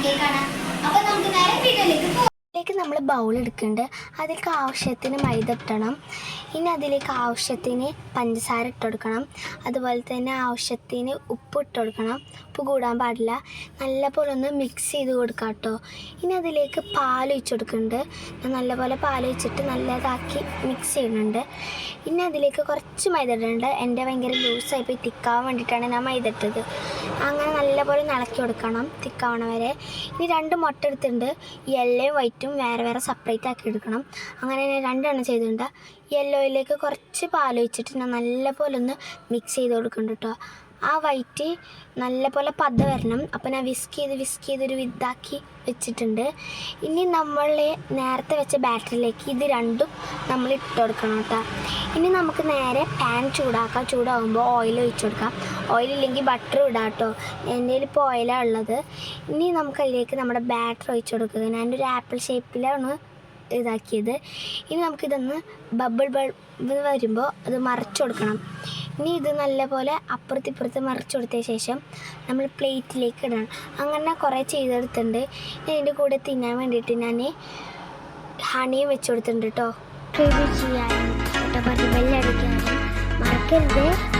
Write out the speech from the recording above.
കേക്കാണ്. അപ്പൊ നമുക്ക് നേരെ വീഡിയോയിലേക്ക് പോകാം. അതിലേക്ക് നമ്മൾ ബൗൾ എടുക്കുന്നുണ്ട്. അതിലേക്ക് ആവശ്യത്തിന് മൈദ ഇട്ടണം. ഇനി അതിലേക്ക് ആവശ്യത്തിന് പഞ്ചസാര ഇട്ട് കൊടുക്കണം. അതുപോലെ തന്നെ ആവശ്യത്തിന് ഉപ്പ് ഇട്ട് കൊടുക്കണം. ഉപ്പ് കൂടാൻ പാടില്ല. നല്ലപോലെ ഒന്ന് മിക്സ് ചെയ്ത് കൊടുക്കാം കേട്ടോ. ഇനി അതിലേക്ക് പാൽ ഒഴിച്ച് കൊടുക്കുന്നുണ്ട്. നല്ലപോലെ പാൽ ഒഴിച്ചിട്ട് നല്ലതാക്കി മിക്സ് ചെയ്യുന്നുണ്ട്. ഇനി അതിലേക്ക് കുറച്ച് മൈദ ഇടുന്നുണ്ട്. എൻ്റെ ഭയങ്കര ലൂസായി പോയി തിക്കാവാൻ വേണ്ടിയിട്ടാണ് ഞാൻ മൈദ ഇട്ടത്. അങ്ങനെ നല്ലപോലെ ഇളക്കി കൊടുക്കണം തിക്കാവണ വരെ. ഇനി 2 മുട്ട എടുത്തിട്ടുണ്ട്. യെല്ലോയും വൈറ്റും വേറെ വേറെ സെപ്പറേറ്റ് ആക്കി എടുക്കണം. അങ്ങനെ ഞാൻ 2 എണ്ണം ചെയ്തിട്ടുണ്ട്. യെല്ലോയിലേക്ക് കുറച്ച് പാൽ ഒഴിച്ചിട്ട് ഞാൻ നല്ലപോലെ ഒന്ന് മിക്സ് ചെയ്ത് കൊടുക്കുന്നുണ്ട് കേട്ടോ. ആ വൈറ്റ് നല്ലപോലെ പത വരണം. അപ്പോൾ ഞാൻ വിസ്ക് ചെയ്തൊരു ഇതാക്കി വെച്ചിട്ടുണ്ട്. ഇനി നമ്മൾ നേരത്തെ വെച്ച ബാറ്ററിലേക്ക് ഇത് രണ്ടും നമ്മൾ ഇട്ട് കൊടുക്കണം കേട്ടോ. ഇനി നമുക്ക് നേരെ പാൻ ചൂടാക്കാം. ചൂടാകുമ്പോൾ ഓയിൽ ഒഴിച്ച് കൊടുക്കാം. ഓയിലില്ലെങ്കിൽ ബട്ടർ ഇടാം കേട്ടോ. എൻ്റെ കയ്യിൽ ഇപ്പോൾ ഓയിലാണ് ഉള്ളത്. ഇനി നമുക്ക് അതിലേക്ക് നമ്മുടെ ബാറ്റർ ഒഴിച്ച് കൊടുക്കുക. ഞാനൊരു ആപ്പിൾ ഷേപ്പിലാണ് ഇതാക്കിയത്. ഇനി നമുക്കിതൊന്ന് ബബിൾ വരുമ്പോൾ അത് മറിച്ച് കൊടുക്കണം. ഇനി ഇത് നല്ലപോലെ അപ്പുറത്തിപ്പുറത്ത് മറിച്ച് കൊടുത്ത ശേഷം നമ്മൾ പ്ലേറ്റിലേക്ക് ഇടണം. അങ്ങനെ കുറേ ചെയ്തെടുത്തിട്ടുണ്ട്. ഇതിൻ്റെ കൂടെ തിന്നാൻ വേണ്ടിയിട്ട് ഞാൻ ഹണിയും വെച്ച് കൊടുത്തിട്ടുണ്ട് കേട്ടോ. ചെയ്യാനും ബെല്ലടിക്കാനും മറക്കരുത്.